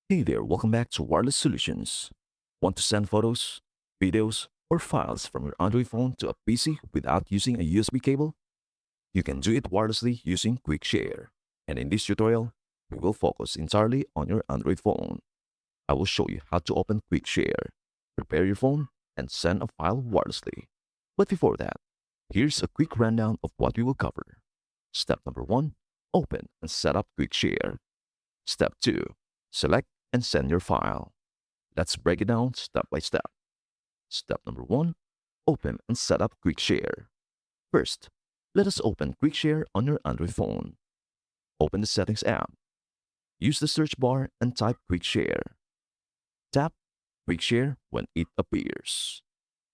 Hey there, welcome back to Wireless Solutions. Want to send photos, videos, or files from your Android phone to a PC without using a USB cable? You can do it wirelessly using Quick Share. And in this tutorial, we will focus entirely on your Android phone. I will show you how to open Quick Share, prepare your phone, and send a file wirelessly. But before that, here's a quick rundown of what we will cover. Step number 1, open and set up Quick Share. Step 2, select and send your file. Let's break it down step by step. Step number 1, open and set up Quick Share. First, let us open Quick Share on your Android phone. Open the Settings app. Use the search bar and type Quick Share. Tap Quick Share when it appears.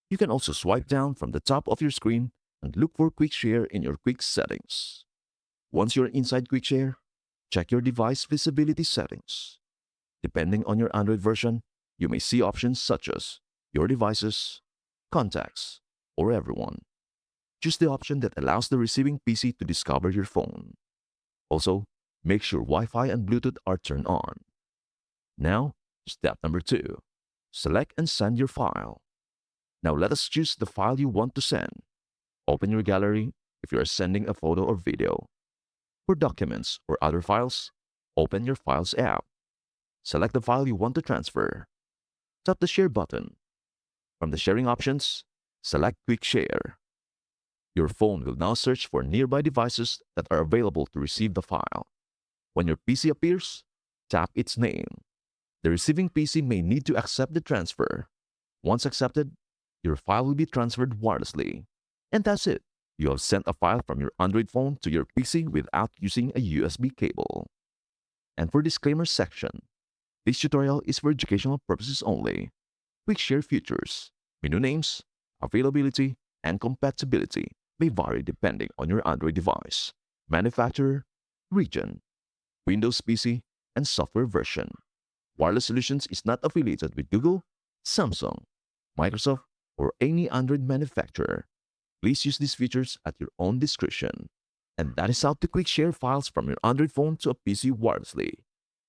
You can also swipe down from the top of your screen and look for Quick Share in your Quick settings. Once you're inside Quick Share, check your device visibility settings. Depending on your Android version, you may see options such as Your Devices, Contacts, or Everyone. Choose the option that allows the receiving PC to discover your phone. Also, make sure Wi-Fi and Bluetooth are turned on. Now, step number 2. Select and send your file. Now let us choose the file you want to send. Open your gallery if you are sending a photo or video. For documents or other files, open your Files app. Select the file you want to transfer. Tap the Share button. From the sharing options, select Quick Share. Your phone will now search for nearby devices that are available to receive the file. When your PC appears, tap its name. The receiving PC may need to accept the transfer. Once accepted, your file will be transferred wirelessly. And that's it. You have sent a file from your Android phone to your PC without using a USB cable. And for disclaimer section, this tutorial is for educational purposes only. Quick Share features, menu names, availability, and compatibility may vary depending on your Android device, manufacturer, region, Windows PC, and software version. Wireless Solutions is not affiliated with Google, Samsung, Microsoft, or any Android manufacturer. Please use these features at your own discretion. And that is how to quick share files from your Android phone to a PC wirelessly.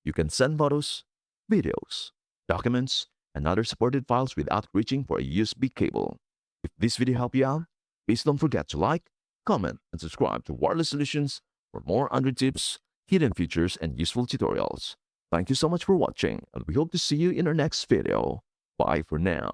You can send photos, videos, documents, and other supported files without reaching for a USB cable. If this video helped you out, please don't forget to like, comment, and subscribe to Wireless Solutions for more Android tips, hidden features, and useful tutorials. Thank you so much for watching, and we hope to see you in our next video. Bye for now.